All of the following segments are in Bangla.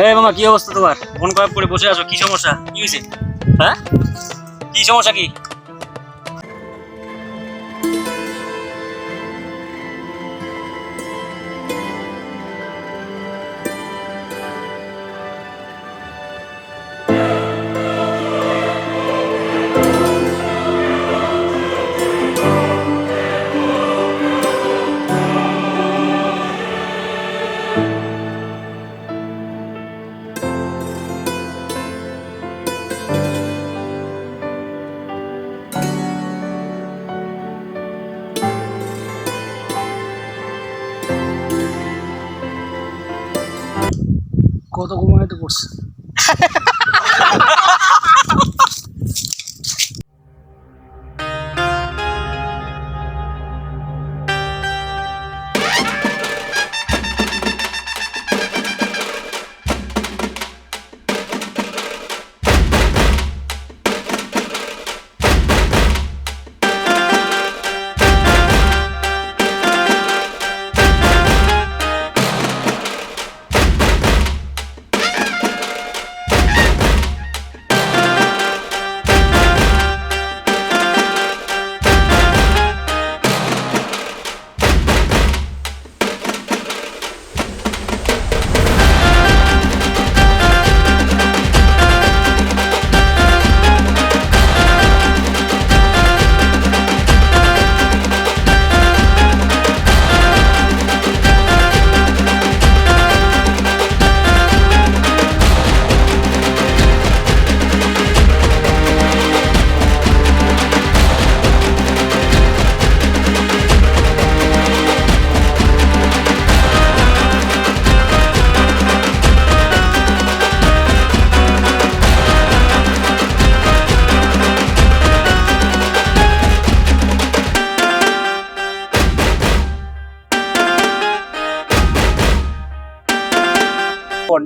এই মামা, কি অবস্থা তোমার? মন খারাপ করে বসে আছো, কি সমস্যা? কি হয়েছে? হ্যাঁ, কি সমস্যা কি? কত ঘুমাইতে করছে।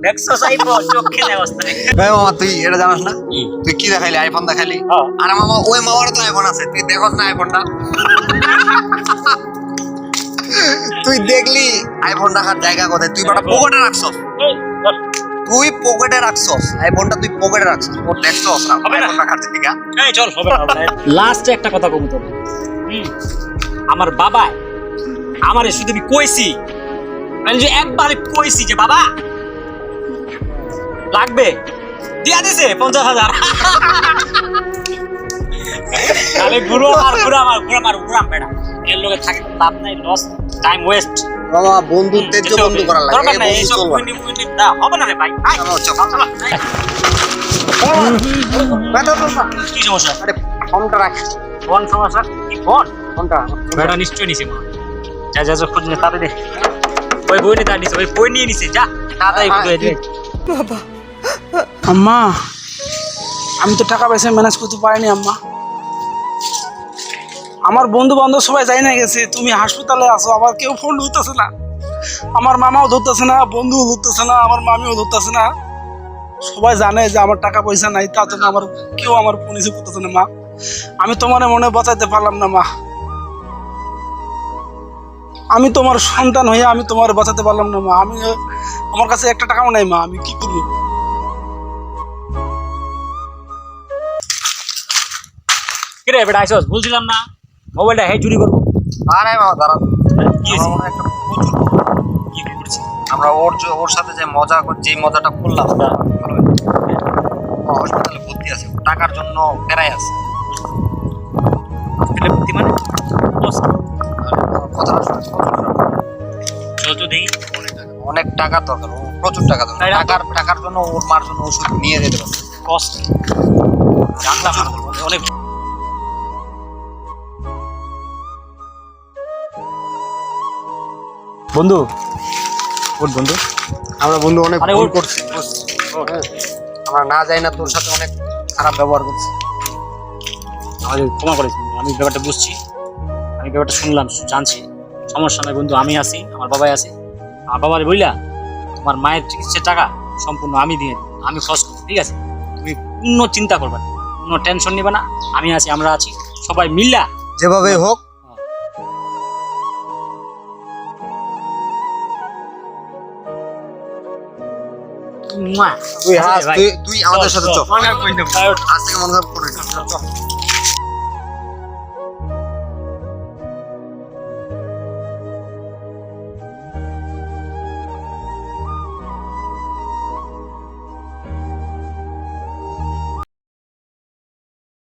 নেক্সাস আইফোন চোখে নেই অবস্থা নেই। ভাই মামা তুই এটা জানাস না? কি? তুই কি দেখাইলি? আইফোন দেখাইলি? হ্যাঁ। আরে মামা ওই মামার তো আইফোন আছে, তুই দেখছ না আইফোনটা? তুই দেখলি আইফোন রাখার জায়গা কোথায়? তুই বাটা পকেটে রাখছস। তুই পকেটে রাখছস আইফোনটা, তুই পকেটে রাখছস। ও দেখছস না হবে না। আইফোন রাখার জায়গা? এই চল, হবে না, হবে না। লাস্টে একটা কথা কম তোর। আমার বাবা আমারে শুধু আমি কইছি, আমি যে একবারে কইছি যে বাবা লাগবে, দিয়া দিছে 50,000। তাহলে ঘুরো আর ঘুরাম বেটা। এর লগে থাকে লাভ নাই, লস, টাইম ওয়েস্ট। মামা বন্ধুত্বের যে বন্ধু করা লাগে, দরকার নাই এই এইসব বন্ধু চলবে কুইনি না, হবে না রে ভাই। আয়, চলো, চলো। চল, চল, আয়। কি সমস্যা? আরে ফোনটা রাখ। ফোন সমস্যা? কি ফোন? ফোনটা বেটা নিশ্চয়ই নিছে মনে হয়। যা যা যা, খোঁজ নে, তাড়াতাড়ি দে। ওই বই নিয়ে তার নিছে, ওই বই নিয়ে নিছে, যা তাড়াতাড়ি খুঁজে দে। আম্মা, আমি তো টাকা পয়সা ম্যানেজ করতে পারিনি আম্মা। আমার বন্ধু বান্ধব সবাই যাই না গেছে, তুমি হাসপাতালে আছো, আবার কেউ ফোন ধরতেছে না। আমার মামাও ধরতেছে না, বন্ধুও ধরতেছে না, আমার মামিও ধরতেছে না। সবাই জানে যে আমার টাকা পয়সা নাই, তার জন্য আমার কেউ আমার ফোন রিসিভ করতেছে না মা। আমি তোমার মনে বাঁচাইতে পারলাম না মা। আমি তোমার সন্তান হয়ে আমি তোমার বাঁচাতে পারলাম না মা। আমি আমার কাছে একটা টাকাও নাই মা, আমি কি করবো? কিরে বেটা আইসস, বলছিলাম না মোবাইলটা হে চুরি করবো। আরে মামা দাঁড়া, কি হয়েছে? আমার মনে হয় একটা প্রচুর কি করছি? আমরা ওর সাথে যে মজা যে মজাটা করলাম ভালো হয়েছে। ও হসপিটালে ভর্তি আছে, টাকার জন্য পেরাই আছে। হসপিটালে ভর্তি মানে? কথাটা শুনে চল তো দেখি। অনেক টাকার দরকার, ও প্রচুর টাকা দরকার। তাই না? টাকার জন্য ওর মার জন্য ওষুধ নিয়ে যেতে পারবে। কষ্ট জানলাম না, অনেক। বন্ধু, ওর বন্ধু, আমরা বন্ধু অনেক আরে ভুল ওর- করছি। হ্যাঁ, আমরা না যাই না তোর সাথে অনেক খারাপ ব্যবহার করছি। আমাদের ক্ষমা করেছি। আমি ব্যাপারটা বুঝছি, আমি ব্যাপারটা শুনলাম, জানছি। সমস্যা নাই বন্ধু, আমি আছি, আমার বাবাই আছে। আমার বাবার বইলা তোমার মায়ের চিকিৎসার টাকা সম্পূর্ণ আমি দিয়ে দিই, আমি খরচ করছি, ঠিক আছে? তুমি কোনো চিন্তা করবে না, কোনো টেনশন নিবে না। আমি আছি, আমরা আছি, সবাই মিল্লা। যেভাবে হোক মুয়া। তুই হাস, ভাই। তুই আমাদের সাথে চল। মনে হয় কই না। আজ থেকে মন খারাপ করে না।